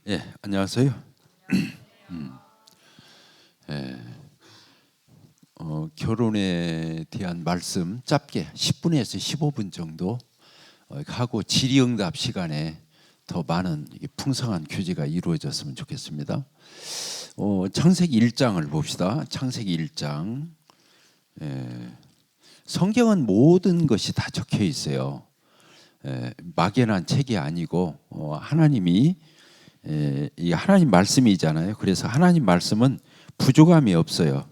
예, 안녕하세요. 예, 결혼에 대한 말씀 짧게 10분에서 15분 정도 하고 질의응답 시간에 더 많은 풍성한 교제가 이루어졌으면 좋겠습니다. 창세기 1장을 봅시다. 창세기 1장. 성경은 모든 것이 다 적혀 있어요. 막연한 책이 아니고 하나님이 이 하나님 말씀이잖아요. 그래서 하나님 말씀은 부족함이 없어요.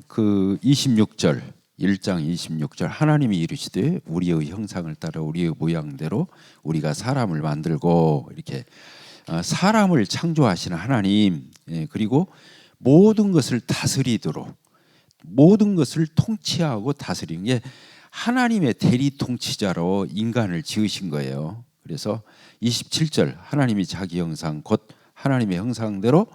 그 26절 1장 26절 하나님이 이르시되 우리의 형상을 따라 우리의 모양대로 우리가 사람을 만들고 이렇게 사람을 창조하시는 하나님, 그리고 모든 것을 다스리도록 모든 것을 통치하고 다스리는 게 하나님의 대리 통치자로 인간을 지으신 거예요. 그래서 27절 하나님이 자기 형상 곧 하나님의 형상대로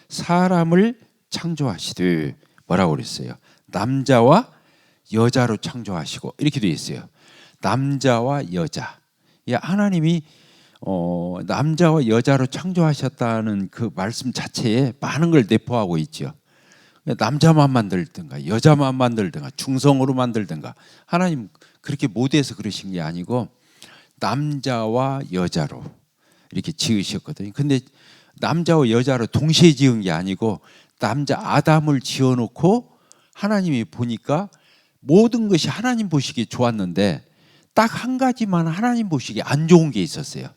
사람을 창조하시되 뭐라고 그랬어요? 남자와 여자로 창조하시고 이렇게 되어 있어요. 남자와 여자. 하나님이 남자와 여자로 창조하셨다는 그 말씀 자체에 많은 걸 내포하고 있죠. 남자만 만들든가 여자만 만들든가 중성으로 만들든가 하나님 그렇게 모두에서 그러신 게 아니고 남자와 여자로 이렇게 지으셨거든요. 근데 남자와 여자로 동시에 지은 게 아니고 남자 아담을 지어놓고 하나님이 보니까 모든 것이 하나님 보시기에 좋았는데 딱 한 가지만 하나님 보시기에 안 좋은 게 있었어요.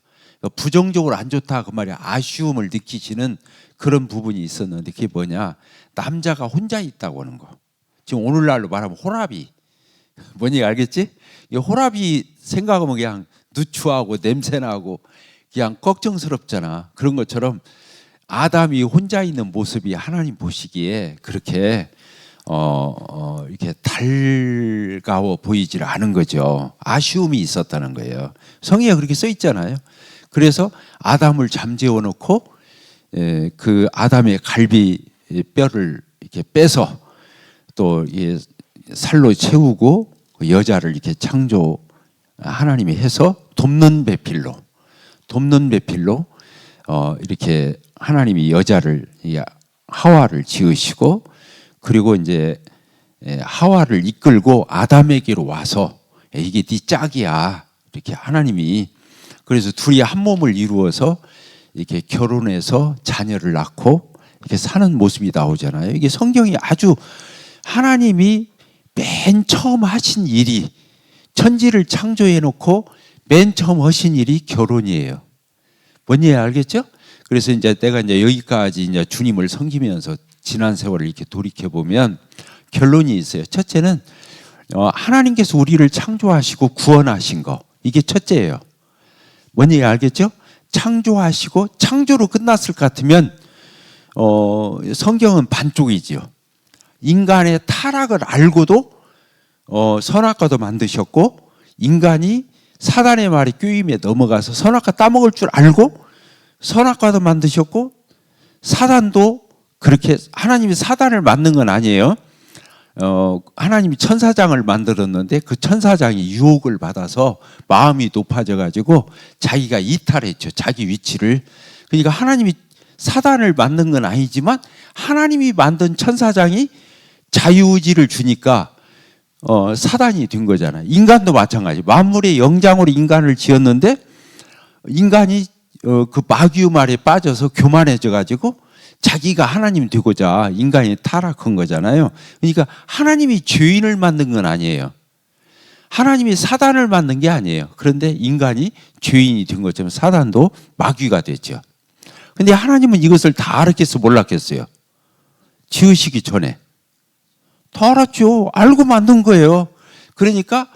부정적으로 안 좋다 그 말이야. 아쉬움을 느끼시는 그런 부분이 있었는데 그게 뭐냐? 남자가 혼자 있다고 하는 거. 지금 오늘날로 말하면 호랍이 뭔지 알겠지? 이 호랍이 생각하면 그냥 누추하고 냄새나고 그냥 걱정스럽잖아. 그런 것처럼 아담이 혼자 있는 모습이 하나님 보시기에 그렇게 이렇게 달가워 보이질 않은 거죠. 아쉬움이 있었다는 거예요. 성경에 그렇게 써 있잖아요. 그래서 아담을 잠재워 놓고 그 아담의 갈비 뼈를 이렇게 빼서 또 살로 채우고 여자를 이렇게 창조 하나님이 해서 돕는 배필로 이렇게 하나님이 여자를 하와를 지으시고 그리고 이제 하와를 이끌고 아담에게로 와서 이게 네 짝이야 이렇게 하나님이 그래서 둘이 한 몸을 이루어서 이렇게 결혼해서 자녀를 낳고 이렇게 사는 모습이 나오잖아요. 이게 성경이 아주 하나님이 맨 처음 하신 일이 천지를 창조해 놓고 맨 처음 하신 일이 결혼이에요. 뭔지 알겠죠? 그래서 이제 내가 이제 여기까지 이제 주님을 섬기면서 지난 세월을 이렇게 돌이켜 보면 결론이 있어요. 첫째는 하나님께서 우리를 창조하시고 구원하신 거 이게 첫째예요. 뭔지 알겠죠? 창조하시고 창조로 끝났을 것 같으면 성경은 반쪽이지요. 인간의 타락을 알고도 선악과도 만드셨고 인간이 사단의 말에 꾀임에 넘어가서 선악과 따먹을 줄 알고 선악과도 만드셨고 사단도 그렇게 하나님이 사단을 만든 건 아니에요. 하나님이 천사장을 만들었는데 그 천사장이 유혹을 받아서 마음이 높아져 가지고 자기가 이탈했죠. 자기 위치를. 그러니까 하나님이 사단을 만든 건 아니지만 하나님이 만든 천사장이 자유의지를 주니까 사단이 된 거잖아요. 인간도 마찬가지. 만물의 영장으로 인간을 지었는데 인간이 그 마귀의 말에 빠져서 교만해져 가지고 자기가 하나님 되고자 인간이 타락한 거잖아요. 그러니까 하나님이 죄인을 만든 건 아니에요. 하나님이 사단을 만든 게 아니에요. 그런데 인간이 죄인이 된 것처럼 사단도 마귀가 됐죠. 근데 하나님은 이것을 다 알았겠어 몰랐겠어요? 지으시기 전에. 다 알았죠. 알고 만든 거예요. 그러니까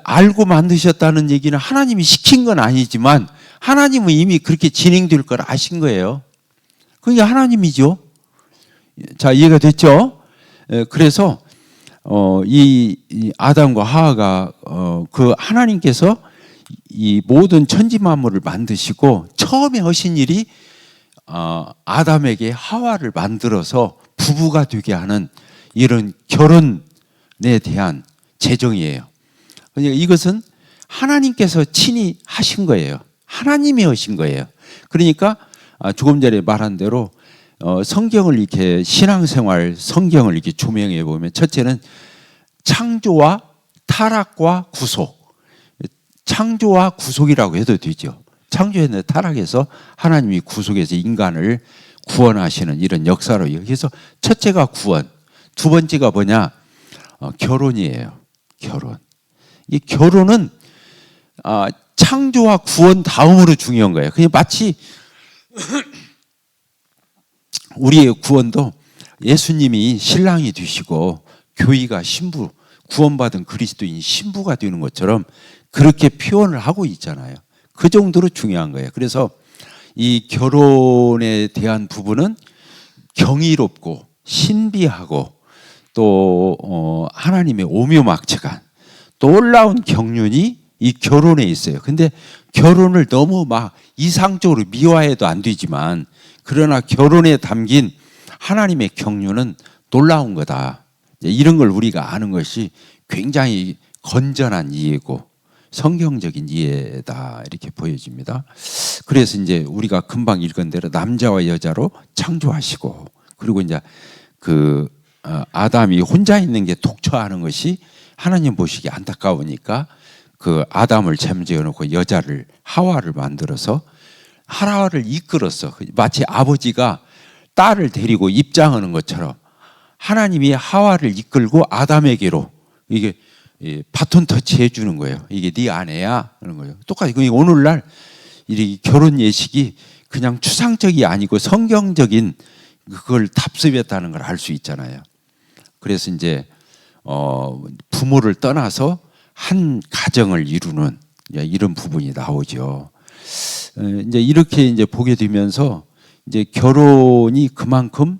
알고 만드셨다는 얘기는 하나님이 시킨 건 아니지만 하나님은 이미 그렇게 진행될 걸 아신 거예요. 그게 하나님이죠. 자, 이해가 됐죠? 그래서 이 아담과 하와가 그 하나님께서 이 모든 천지 만물을 만드시고 처음에 하신 일이 아담에게 하와를 만들어서 부부가 되게 하는 이런 결혼에 대한 제정이에요. 그러니까 이것은 하나님께서 친히 하신 거예요. 하나님이 하신 거예요. 그러니까 조금 전에 말한 대로 성경을 이렇게 신앙생활 성경을 이렇게 조명해 보면 첫째는 창조와 타락과 구속, 창조와 구속이라고 해도 되죠. 창조했는데 타락해서 하나님이 구속해서 인간을 구원하시는 이런 역사로. 그래서 첫째가 구원, 두 번째가 뭐냐? 결혼이에요. 결혼. 이 결혼은 창조와 구원 다음으로 중요한 거예요. 그냥 마치 우리의 구원도 예수님이 신랑이 되시고 교회가 신부, 구원받은 그리스도인이 신부가 되는 것처럼 그렇게 표현을 하고 있잖아요. 그 정도로 중요한 거예요. 그래서 이 결혼에 대한 부분은 경이롭고 신비하고 또 하나님의 오묘막측한 놀라운 경륜이 이 결혼에 있어요. 근데 결혼을 너무 막 이상적으로 미화해도 안 되지만, 그러나 결혼에 담긴 하나님의 경륜은 놀라운 거다. 이런 걸 우리가 아는 것이 굉장히 건전한 이해고 성경적인 이해다, 이렇게 보여집니다. 그래서 이제 우리가 금방 읽은 대로 남자와 여자로 창조하시고, 그리고 이제 그 아담이 혼자 있는 게 독처하는 것이 하나님 보시기에 안타까우니까 그 아담을 잠재워 놓고 여자를, 하와를 만들어서 하와를 이끌었어. 마치 아버지가 딸을 데리고 입장하는 것처럼 하나님이 하와를 이끌고 아담에게로 이게 바톤 터치 해주는 거예요. 이게 네 아내야 그런 거예요. 똑같이 오늘날 이 결혼 예식이 그냥 추상적이 아니고 성경적인 그걸 답습했다는 걸 알 수 있잖아요. 그래서 이제 부모를 떠나서 한 가정을 이루는 이런 부분이 나오죠. 이제 이렇게 이제 보게 되면서 이제 결혼이 그만큼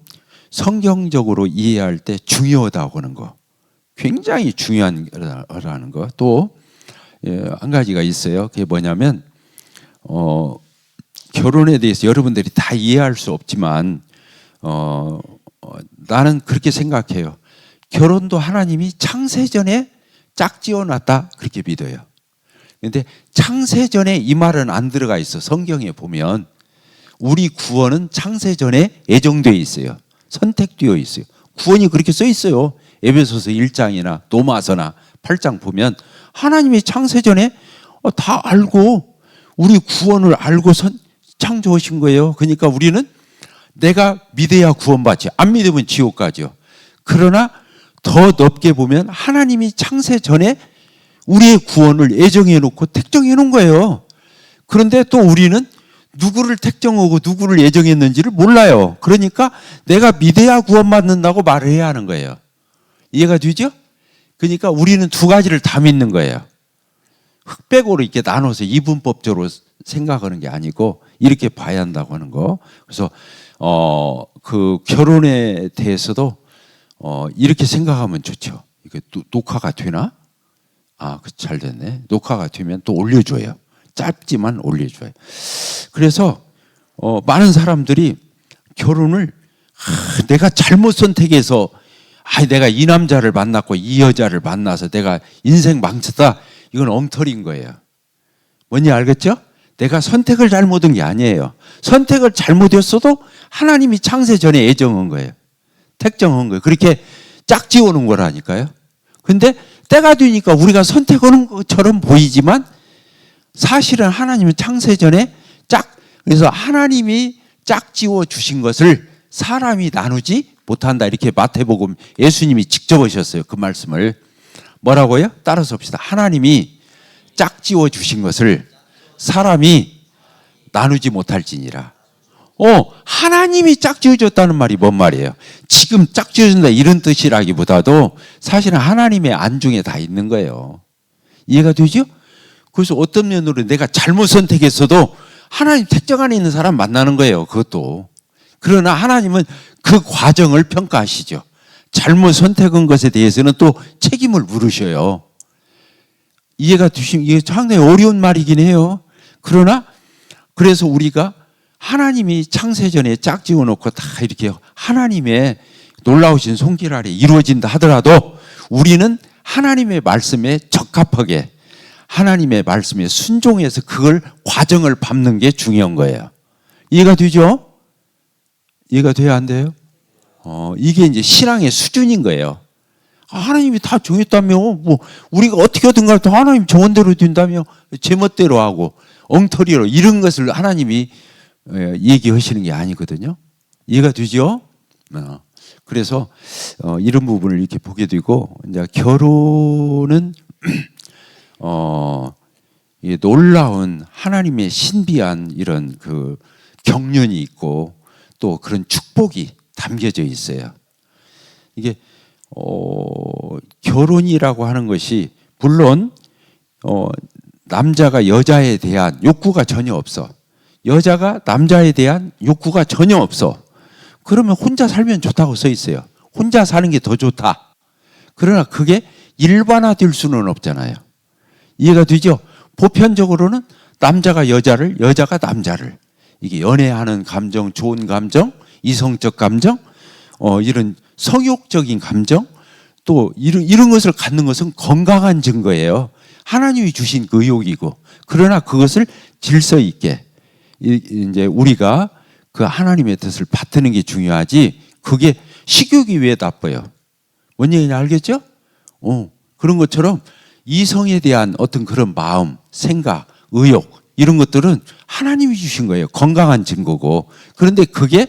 성경적으로 이해할 때 중요하다고 하는 거, 굉장히 중요한 거라는 거. 또 한 가지가 있어요. 그게 뭐냐면 결혼에 대해서 여러분들이 다 이해할 수 없지만 나는 그렇게 생각해요. 결혼도 하나님이 창세전에 짝지어놨다, 그렇게 믿어요. 그런데 창세전에 이 말은 안 들어가 있어. 성경에 보면 우리 구원은 창세전에 예정되어 있어요. 선택되어 있어요. 구원이 그렇게 써 있어요. 에베소서 1장이나 로마서나 8장 보면 하나님이 창세전에 다 알고 우리 구원을 알고 창조하신 거예요. 그러니까 우리는 내가 믿어야 구원받지, 안 믿으면 지옥 가죠. 그러나 더 넓게 보면 하나님이 창세전에 우리의 구원을 예정해 놓고 택정해 놓은 거예요. 그런데 또 우리는 누구를 택정하고 누구를 예정했는지를 몰라요. 그러니까 내가 믿어야 구원받는다고 말을 해야 하는 거예요. 이해가 되죠? 그러니까 우리는 두 가지를 다 믿는 거예요. 흑백으로 이렇게 나눠서 이분법적으로 생각하는 게 아니고 이렇게 봐야 한다고 하는 거. 그래서 그 결혼에 대해서도 이렇게 생각하면 좋죠. 이게 녹화가 되나? 잘 됐네. 녹화가 되면 또 올려줘요. 짧지만 올려줘요. 그래서 많은 사람들이 결혼을 내가 잘못 선택해서 내가 이 남자를 만났고 이 여자를 만나서 내가 인생 망쳤다, 이건 엉터리인 거예요. 뭔지 알겠죠? 내가 선택을 잘못한 게 아니에요. 선택을 잘못했어도 하나님이 창세 전에 예정한 거예요. 택정한 거예요. 그렇게 짝지어놓은 거라니까요. 근데 때가 되니까 우리가 선택하는 것처럼 보이지만 사실은 하나님은 창세 전에 그래서 하나님이 짝지어 주신 것을 사람이 나누지 못한다, 이렇게 마태복음 예수님이 직접 하셨어요. 그 말씀을 뭐라고요? 따라서 봅시다. 하나님이 짝지어 주신 것을 사람이 나누지 못할지니라. 하나님이 짝지어 줬다는 말이 뭔 말이에요? 지금 짝지어 준다 이런 뜻이라기보다도 사실은 하나님의 안중에 다 있는 거예요. 이해가 되죠? 그래서 어떤 면으로 내가 잘못 선택했어도 하나님 택정 안에 있는 사람 만나는 거예요. 그것도. 그러나 하나님은 그 과정을 평가하시죠. 잘못 선택한 것에 대해서는 또 책임을 물으셔요. 이해가 되시면 이게 상당히 어려운 말이긴 해요. 그러나 그래서 우리가 하나님이 창세전에 짝지어 놓고 다 이렇게 하나님의 놀라우신 손길 아래 이루어진다 하더라도 우리는 하나님의 말씀에 적합하게 하나님의 말씀에 순종해서 그걸 과정을 밟는 게 중요한 거예요. 이해가 되죠? 이해가 돼야 안 돼요? 이게 이제 신앙의 수준인 거예요. 하나님이 다 정했다며, 뭐, 우리가 어떻게 하든 간에 하나님 정원대로 된다며, 제멋대로 하고, 엉터리로, 이런 것을 하나님이 얘기하시는 게 아니거든요. 이해가 되죠? 그래서, 이런 부분을 이렇게 보게 되고, 이제 결혼은, 이 놀라운 하나님의 신비한 이런 그 경륜이 있고, 또 그런 축복이 담겨져 있어요. 이게 결혼이라고 하는 것이 물론 남자가 여자에 대한 욕구가 전혀 없어. 여자가 남자에 대한 욕구가 전혀 없어. 그러면 혼자 살면 좋다고 써 있어요. 혼자 사는 게 더 좋다. 그러나 그게 일반화될 수는 없잖아요. 이해가 되죠? 보편적으로는 남자가 여자를, 여자가 남자를, 이게 연애하는 감정, 좋은 감정, 이성적 감정, 이런 성욕적인 감정, 또 이런 것을 갖는 것은 건강한 증거예요. 하나님이 주신 그 의욕이고, 그러나 그것을 질서 있게 이제 우리가 그 하나님의 뜻을 받드는 게 중요하지, 그게 식욕이 왜 나빠요? 뭔 얘기인지 알겠죠? 그런 것처럼 이성에 대한 어떤 그런 마음, 생각, 의욕, 이런 것들은 하나님이 주신 거예요. 건강한 증거고. 그런데 그게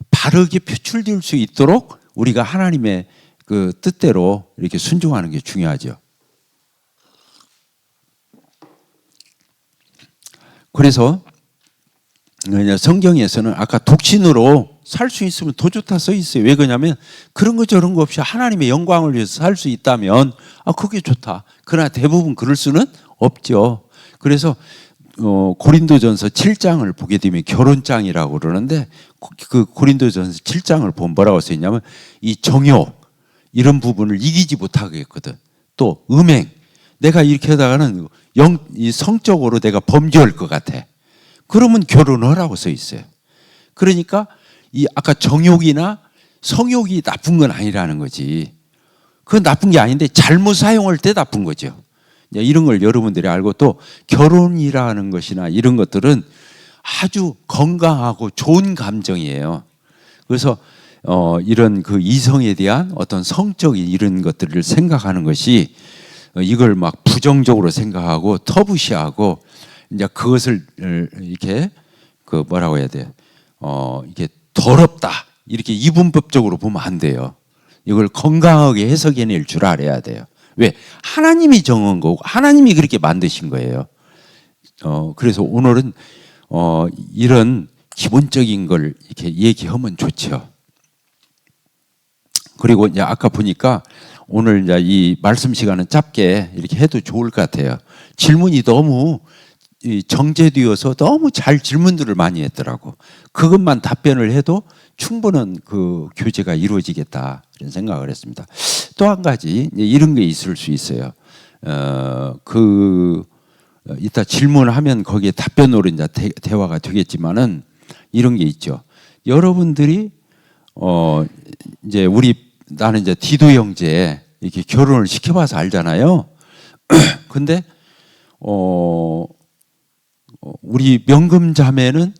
바르게 표출될 수 있도록 우리가 하나님의 그 뜻대로 이렇게 순종하는 게 중요하죠. 그래서 성경에서는 아까 독신으로 살 수 있으면 더 좋다 써 있어요. 왜 그러냐면 그런 거 저런 거 없이 하나님의 영광을 위해서 살 수 있다면 그게 좋다. 그러나 대부분 그럴 수는 없죠. 그래서 고린도전서 7장을 보게 되면 결혼장이라고 그러는데, 그 고린도전서 7장을 보면 뭐라고 써 있냐면 이 정욕 이런 부분을 이기지 못하겠거든. 또 음행, 내가 이렇게 하다가는 이 성적으로 내가 범죄할 것 같아. 그러면 결혼하라고 써 있어요. 그러니까 이 아까 정욕이나 성욕이 나쁜 건 아니라는 거지. 그건 나쁜 게 아닌데 잘못 사용할 때 나쁜 거죠. 이런 걸 여러분들이 알고, 또 결혼이라는 것이나 이런 것들은 아주 건강하고 좋은 감정이에요. 그래서 이런 그 이성에 대한 어떤 성적인 이런 것들을 생각하는 것이, 이걸 막 부정적으로 생각하고 터부시하고 이제 그것을 이렇게 그 뭐라고 해야 돼? 이게 더럽다 이렇게 이분법적으로 보면 안 돼요. 이걸 건강하게 해석해낼 줄 알아야 돼요. 왜? 하나님이 정한 거고 하나님이 그렇게 만드신 거예요. 그래서 오늘은 이런 기본적인 걸 이렇게 얘기하면 좋죠. 그리고 이제 아까 보니까 오늘 이제 이 말씀 시간은 짧게 이렇게 해도 좋을 것 같아요. 질문이 너무 정제되어서 너무 잘 질문들을 많이 했더라고. 그것만 답변을 해도 충분한 그 교제가 이루어지겠다 이런 생각을 했습니다. 또 한 가지 이런 게 있을 수 있어요. 이따 질문하면 거기에 답변으로 이제 대화가 되겠지만은 이런 게 있죠. 여러분들이 이제 나는 이제 디도 형제 이렇게 결혼을 시켜봐서 알잖아요. 근데 우리 명금 자매는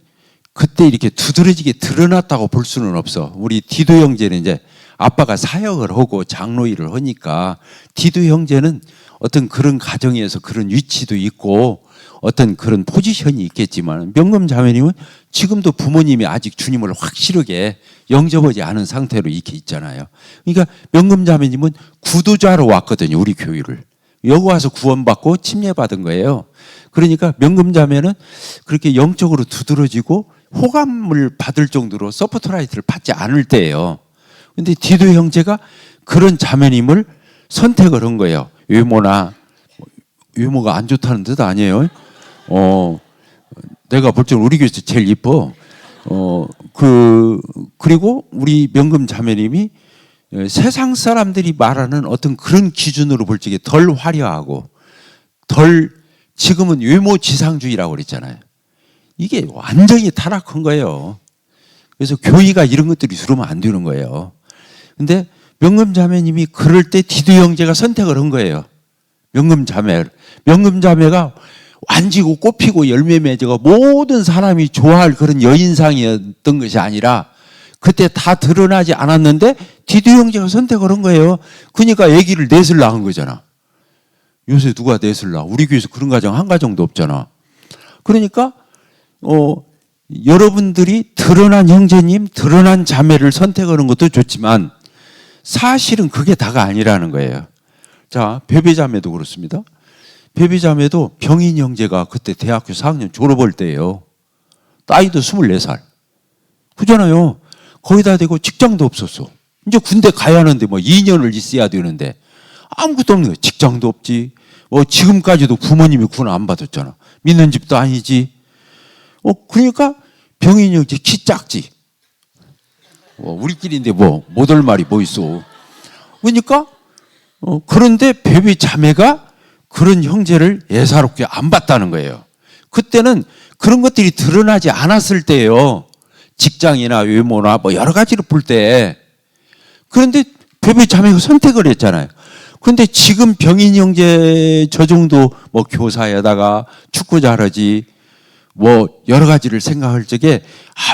그때 이렇게 두드러지게 드러났다고 볼 수는 없어. 우리 디도 형제는 이제 아빠가 사역을 하고 장로 일을 하니까 디도 형제는 어떤 그런 가정에서 그런 위치도 있고 어떤 그런 포지션이 있겠지만, 명금 자매님은 지금도 부모님이 아직 주님을 확실하게 영접하지 않은 상태로 이렇게 있잖아요. 그러니까 명금 자매님은 구도자로 왔거든요, 우리 교회를. 여기 와서 구원받고 침례받은 거예요. 그러니까 명금 자매는 그렇게 영적으로 두드러지고 호감을 받을 정도로 서포트라이트를 받지 않을 때예요. 근데 디도 형제가 그런 자매님을 선택을 한 거예요. 외모가 안 좋다는 뜻 아니에요. 내가 볼 때는 우리 교회에서 제일 이뻐. 그리고 우리 명금 자매님이 세상 사람들이 말하는 어떤 그런 기준으로 볼 적에 덜 화려하고 지금은 외모지상주의라고 그랬잖아요. 이게 완전히 타락한 거예요. 그래서 교회가 이런 것들이 들어오면 안 되는 거예요. 근데 명금 자매님이 그럴 때 디도 형제가 선택을 한 거예요. 명금 자매가 완지고 꽃피고 열매 맺어가 모든 사람이 좋아할 그런 여인상이었던 것이 아니라 그때 다 드러나지 않았는데 디도 형제가 선택을 한 거예요. 그러니까 아기를 넷을 낳은 거잖아. 요새 누가 넷을 낳아? 우리 교회에서 그런 가정 한 가정도 없잖아. 그러니까 여러분들이 드러난 형제님, 드러난 자매를 선택하는 것도 좋지만 사실은 그게 다가 아니라는 거예요. 자, 베베자매도 그렇습니다. 베베자매도 병인 형제가 그때 대학교 4학년 졸업할 때예요. 나이도 24살. 그잖아요. 거기다 대고 직장도 없었어. 이제 군대 가야 하는데 뭐 2년을 있어야 되는데 아무것도 없는 거예요. 직장도 없지. 지금까지도 부모님이 군 안 받았잖아. 믿는 집도 아니지. 그러니까 병인 형제 키 작지. 우리끼리인데 못 올 말이 뭐 있어. 그러니까 그런데 베베 자매가 그런 형제를 예사롭게 안 봤다는 거예요. 그때는 그런 것들이 드러나지 않았을 때예요. 직장이나 외모나 뭐 여러 가지를 볼 때. 그런데 베베 자매가 선택을 했잖아요. 그런데 지금 병인 형제 저 정도 뭐 교사에다가 축구 잘하지 뭐 여러 가지를 생각할 적에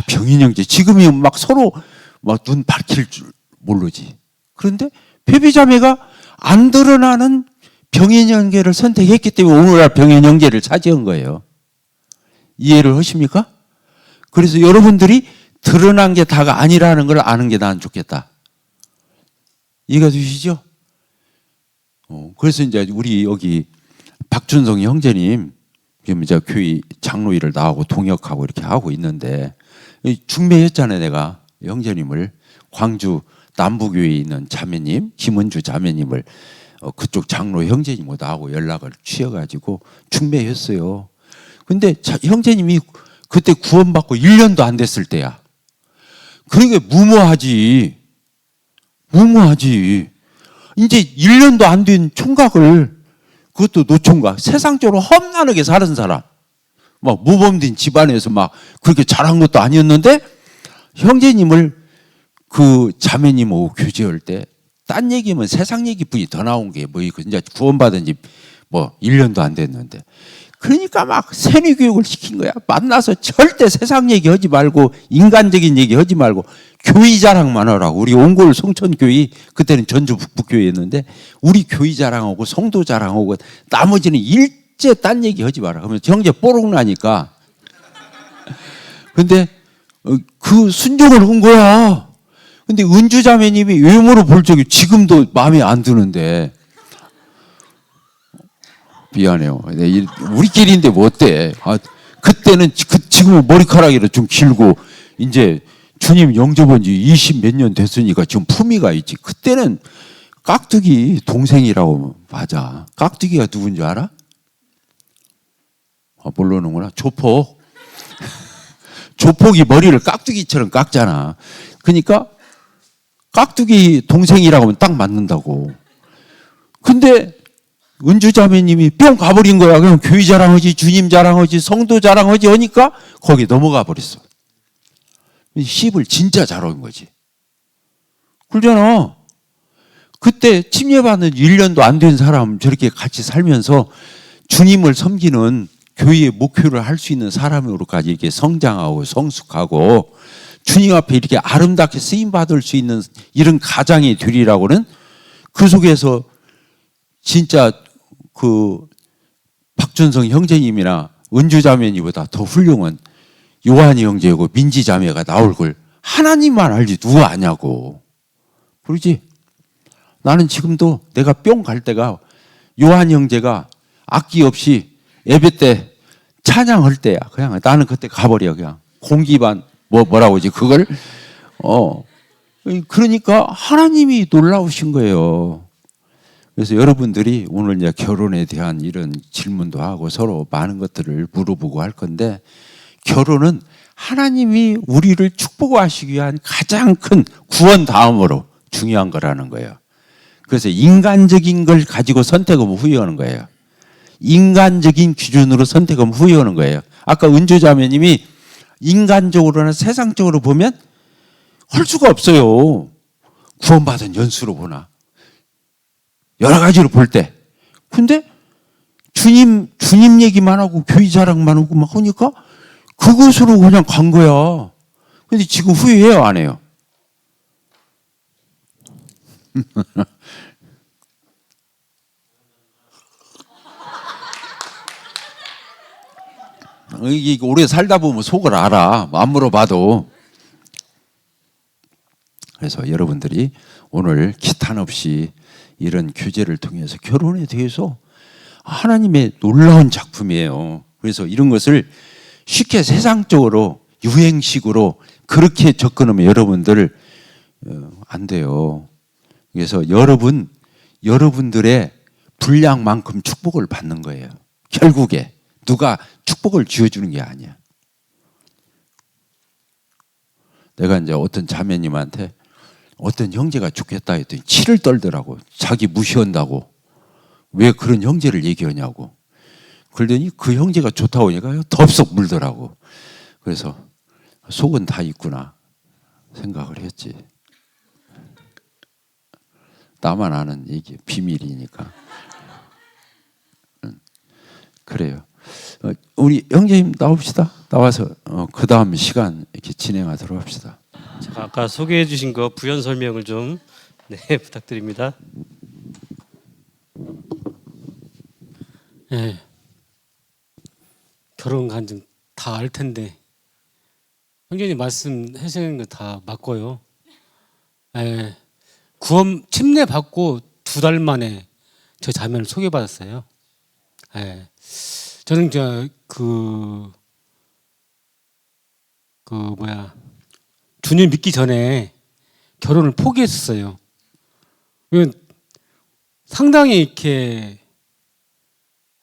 병인 형제 지금이 막 서로 막 눈 밝힐 줄 모르지. 그런데 베베 자매가 안 드러나는 병인 형제를 선택했기 때문에 오늘날 병인 형제를 차지한 거예요. 이해를 하십니까? 그래서 여러분들이 드러난 게 다가 아니라는 걸 아는 게 난 좋겠다. 이해가 되시죠? 그래서 이제 우리 여기 박준성 형제님 지금 이제 교회 장로 일을 나하고 동역하고 이렇게 하고 있는데 중매했잖아요. 내가 형제님을 광주 남부교회에 있는 자매님 김은주 자매님을 그쪽 장로 형제님하고 나하고 연락을 취해가지고 중매했어요. 근데 형제님이 그때 구원받고 1년도 안 됐을 때야. 그러니까 무모하지. 이제 1년도 안 된 총각을, 그것도 노총각, 세상적으로 험난하게 사는 사람, 막 모범된 집안에서 막 그렇게 잘한 것도 아니었는데 형제님을 그 자매님하고 교제할 때 딴 얘기면 세상 얘기뿐이 더 나온 게 뭐 이제 구원받은 지 뭐 1년도 안 됐는데 그러니까 막 세뇌 교육을 시킨 거야. 만나서 절대 세상 얘기 하지 말고 인간적인 얘기 하지 말고 교회 자랑만 하라고. 우리 옹골 송천교회 그때는 전주 북부교회였는데 우리 교회 자랑하고 성도 자랑하고 나머지는 일제 딴 얘기 하지 마라. 그러면 형제 뽀록 나니까. 근데 그 순종을 한 거야. 근데 은주 자매님이 외모로 볼 적이 지금도 마음에 안 드는데 미안해요. 우리끼리인데 뭐 어때? 그때는 지금은 머리카락이 좀 길고 이제 주님 영접한 지 20 몇 년 됐으니까 지금 품위가 있지. 그때는 깍두기 동생이라고. 맞아. 깍두기가 누군지 알아? 모르는구나. 조폭. 조폭이 머리를 깍두기처럼 깎잖아. 그러니까 깍두기 동생이라고 하면 딱 맞는다고. 근데 은주 자매님이 뿅 가버린 거야. 그냥 교회 자랑하지, 주님 자랑하지, 성도 자랑하지 하니까 거기 넘어가 버렸어. 씹을 진짜 잘한 거지. 그러잖아. 그때 침례받는 1년도 안 된 사람 저렇게 같이 살면서 주님을 섬기는 교회의 목표를 할 수 있는 사람으로까지 이렇게 성장하고 성숙하고 주님 앞에 이렇게 아름답게 쓰임받을 수 있는 이런 가장이 되리라고는 그 속에서 진짜 그 박준성 형제님이나 은주 자매님보다 더 훌륭한 요한이 형제고 민지 자매가 나올 걸 하나님만 알지 누가 아냐고. 그러지? 나는 지금도 내가 뿅 갈 때가 요한 형제가 악기 없이 예배 때 찬양할 때야. 그냥 나는 그때 가버려. 그냥 공기반 뭐라고 하지 그걸. 그러니까 하나님이 놀라우신 거예요. 그래서 여러분들이 오늘 이제 결혼에 대한 이런 질문도 하고 서로 많은 것들을 물어보고 할 건데 결혼은 하나님이 우리를 축복하시기 위한 가장 큰 구원 다음으로 중요한 거라는 거예요. 그래서 인간적인 걸 가지고 선택하면 후회하는 거예요. 인간적인 기준으로 선택하면 후회하는 거예요. 아까 은주 자매님이 인간적으로나 세상적으로 보면 할 수가 없어요. 구원받은 연수로 보나 여러 가지로 볼 때. 근데 주님 얘기만 하고 교회 자랑만 하고 막 하니까 그것으로 그냥 간 거야. 근데 지금 후회해요, 안 해요? 이게 오래 살다 보면 속을 알아. 안 물어봐도. 그래서 여러분들이 오늘 기탄 없이 이런 교제를 통해서 결혼에 대해서 하나님의 놀라운 작품이에요. 그래서 이런 것을 쉽게 세상적으로 유행식으로 그렇게 접근하면 여러분들 안 돼요. 그래서 여러분들의 분량만큼 축복을 받는 거예요. 결국에 누가 축복을 쥐어주는 게 아니야. 내가 이제 어떤 자매님한테 어떤 형제가 죽겠다 했더니 치를 떨더라고. 자기 무시한다고. 왜 그런 형제를 얘기하냐고. 그러더니 그 형제가 좋다고 하니까 덥석 물더라고. 그래서 속은 다 있구나 생각을 했지. 나만 아는 얘기, 비밀이니까. 그래요. 우리 형제님 나옵시다. 나와서 그 다음 시간 이렇게 진행하도록 합시다. 제가 아까 소개해 주신 거 부연 설명을 좀 부탁드립니다. 네. 결혼 간증 다 알 텐데 형제님 말씀하시는 거 다 맞고요. 네. 구원 침례 받고 2달 만에 저 자매를 소개받았어요. 네. 저는 주님 믿기 전에 결혼을 포기했었어요. 상당히 이렇게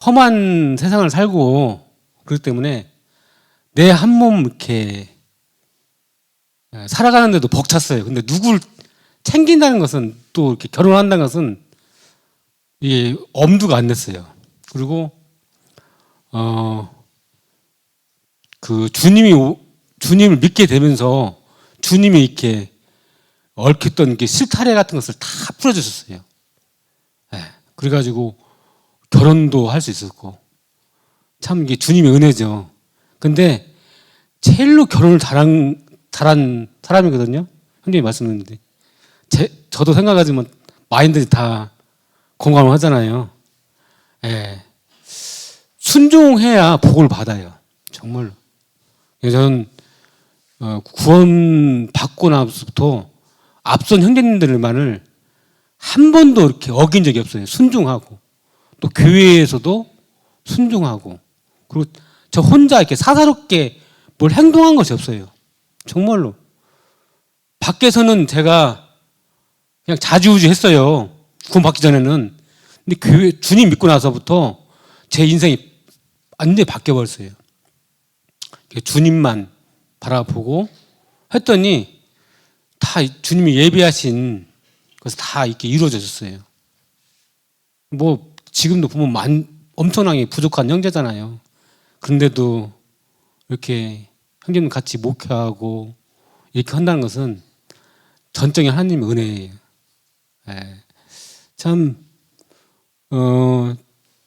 험한 세상을 살고 그렇기 때문에 내 한 몸 이렇게 살아가는데도 벅찼어요. 근데 누굴 챙긴다는 것은 또 이렇게 결혼한다는 것은 이게 엄두가 안 냈어요. 그리고 주님을 믿게 되면서 주님이 이렇게 얽혔던 게 실타래 같은 것을 다 풀어주셨어요. 네. 그래가지고 결혼도 할 수 있었고 참 이게 주님의 은혜죠. 근데 제일로 결혼을 잘한 사람이거든요. 형님이 말씀했는데 저도 생각하지만 많이들 다 공감을 하잖아요. 네. 순종해야 복을 받아요. 정말로. 저는 구원 받고 나서부터 앞선 형제님들만을 한 번도 이렇게 어긴 적이 없어요. 순종하고 또 교회에서도 순종하고 그리고 저 혼자 이렇게 사사롭게 뭘 행동한 것이 없어요. 정말로. 밖에서는 제가 그냥 자주우지했어요. 구원 받기 전에는. 근데 교회 주님 믿고 나서부터 제 인생이 완전히 바뀌어 버렸어요. 주님만 바라보고 했더니 다 주님이 예비하신 것이 다 이렇게 이루어졌어요. 뭐 지금도 보면 엄청나게 부족한 형제잖아요. 그런데도 이렇게 형제님 같이 목회하고 이렇게 한다는 것은 전적인 하나님의 은혜예요. 네. 참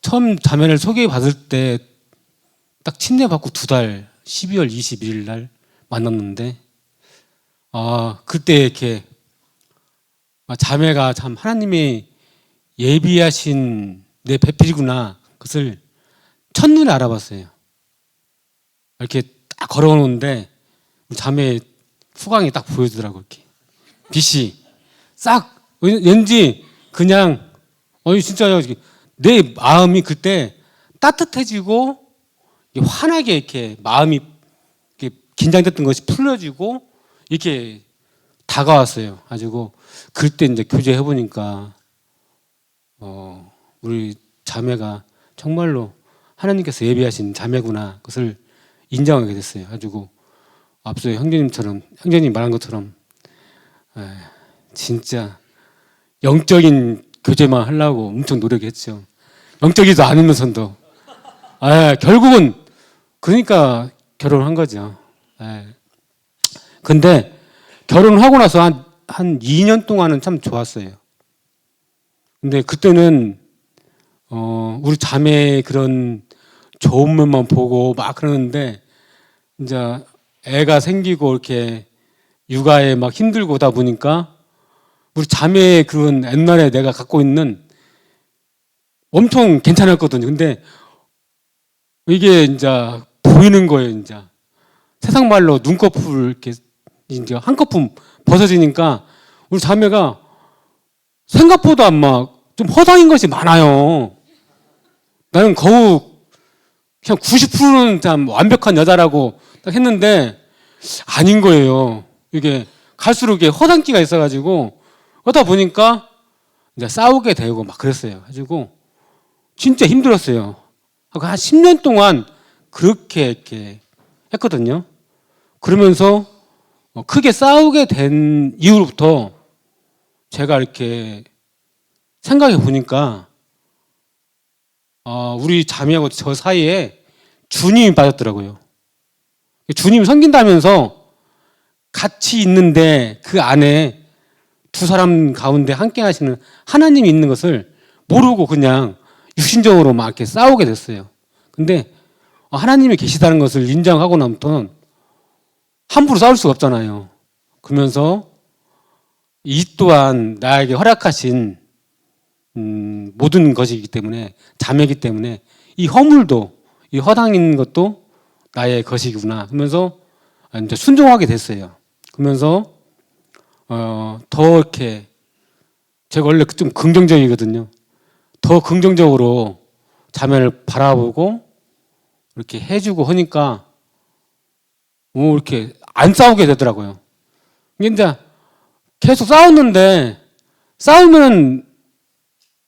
처음 자매를 소개받을 때 딱 침례받고 2달 12월 21일 날 만났는데 그때 이렇게 자매가 참 하나님이 예비하신 내 배필이구나 그것을 첫눈에 알아봤어요. 이렇게 딱 걸어오는데 자매 후광이 딱 보여주더라고요. 이렇게 빛이 싹 왠지 그냥 진짜요. 내 마음이 그때 따뜻해지고 환하게 이렇게 마음이 이렇게 긴장됐던 것이 풀려지고 이렇게 다가왔어요. 가지고 그때 이제 교제해 보니까 우리 자매가 정말로 하나님께서 예비하신 자매구나 그것을 인정하게 됐어요. 가지고 앞서 형제님 말한 것처럼 진짜 영적인 교제만 하려고 엄청 노력했죠. 영적이지 않으면서도 결국은 그러니까 결혼한 거죠. 근데 결혼하고 나서 한 2년 동안은 참 좋았어요. 근데 그때는 우리 자매의 그런 좋은 면만 보고 막 그러는데 이제 애가 생기고 이렇게 육아에 막 힘들고 다 보니까 우리 자매의 그런 옛날에 내가 갖고 있는 엄청 괜찮았거든요. 근데 이게 이제 보이는 거예요. 이제 세상 말로 눈꺼풀 이렇게 이제 한꺼풀 벗어지니까 우리 자매가 생각보다 막 좀 허당인 것이 많아요. 나는 거의 그냥 90%는 참 완벽한 여자라고 딱 했는데 아닌 거예요. 이게 갈수록 이게 허당기가 있어가지고 그러다 보니까 이제 싸우게 되고 막 그랬어요. 가지고 진짜 힘들었어요. 한 10년 동안 그렇게 이렇게 했거든요. 그러면서 크게 싸우게 된 이후로부터 제가 이렇게 생각해 보니까 우리 자매하고 저 사이에 주님이 빠졌더라고요. 주님이 섬긴다면서 같이 있는데 그 안에 두 사람 가운데 함께 하시는 하나님이 있는 것을 모르고 그냥 육신적으로 막 이렇게 싸우게 됐어요. 근데 하나님이 계시다는 것을 인정하고 나부터는 함부로 싸울 수가 없잖아요. 그러면서 이 또한 나에게 허락하신 모든 것이기 때문에 자매이기 때문에 이 허물도 이 허당 있는 것도 나의 것이구나 하면서 이제 순종하게 됐어요. 그러면서 더 이렇게 제가 원래 좀 긍정적이거든요. 더 긍정적으로 자매를 바라보고 이렇게 해주고 하니까 이렇게 안 싸우게 되더라고요. 이제 계속 싸웠는데 싸우면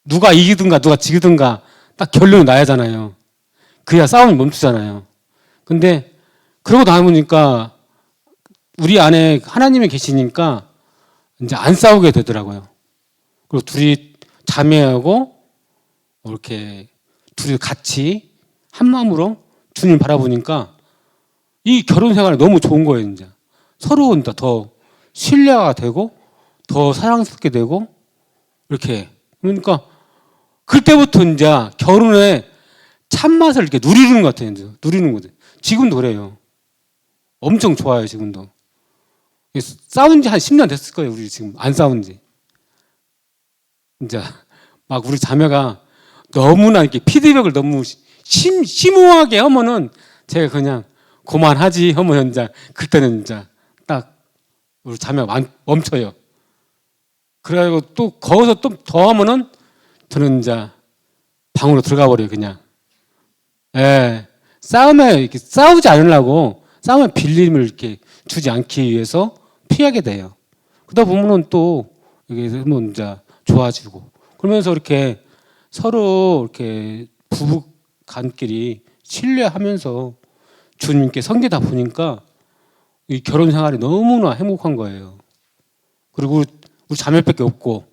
누가 이기든가 누가 지기든가 딱 결론이 나야 하잖아요. 그래야 싸움이 멈추잖아요. 근데 그러고 나보니까 우리 안에 하나님이 계시니까 이제 안 싸우게 되더라고요. 그리고 둘이 자매하고 이렇게 둘이 같이 한 마음으로 주님 바라보니까 이 결혼 생활이 너무 좋은 거예요. 이제 서로 더 신뢰가 되고 더 사랑스럽게 되고 이렇게 그러니까 그때부터 이제 결혼의 참맛을 이렇게 누리는 것 같아요. 이제 누리는 거죠. 지금도 그래요. 엄청 좋아요. 지금도 싸운 지 한 10년 됐을 거예요. 우리 지금 안 싸운 지. 이제 막 우리 자매가 너무나 이렇게 피드백을 너무 심오하게 하면은 제가 그냥 그만하지 하면 이제 그때는 이제 딱 우리 자매가 멈춰요. 그래가지고 또 거기서 또 더 하면은 저는 이제 방으로 들어가 버려요. 그냥. 예. 싸움에 이렇게 싸우지 않으려고 싸움에 빌림을 이렇게 주지 않기 위해서 피하게 돼요. 그러다 보면은 또 이게 뭐 이제 좋아지고 그러면서 이렇게 서로 이렇게 부부 간끼리 신뢰하면서 주님께 섬기다 보니까 이 결혼 생활이 너무나 행복한 거예요. 그리고 우리 자매밖에 없고,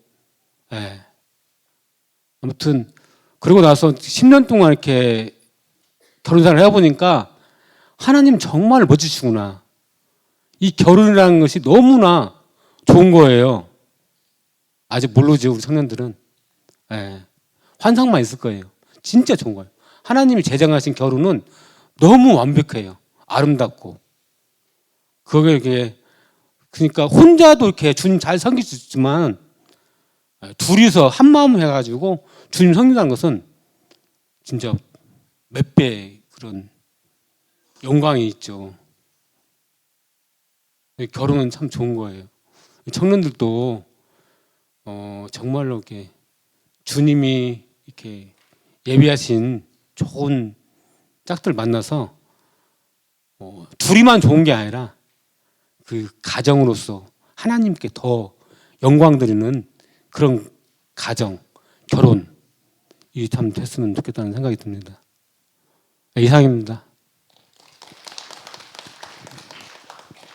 예. 아무튼 그러고 나서 10년 동안 이렇게 결혼 생활을 해보니까 하나님 정말 멋지시구나. 이 결혼이라는 것이 너무나 좋은 거예요. 아직 모르죠, 우리 청년들은. 예. 환상만 있을 거예요. 진짜 좋은 거예요. 하나님이 제정하신 결혼은 너무 완벽해요. 아름답고. 그게 이렇게 그러니까 혼자도 이렇게 주님 잘 섬길 수 있지만 둘이서 한 마음 해가지고 주님 섬긴다는 것은 진짜 몇 배의 그런 영광이 있죠. 결혼은 참 좋은 거예요. 청년들도 정말로 이렇게 주님이 이렇게 예비하신 좋은 짝들 만나서 둘이만 좋은 게 아니라 그 가정으로서 하나님께 더 영광 드리는 그런 가정, 결혼 이 참 됐으면 좋겠다는 생각이 듭니다. 이상입니다.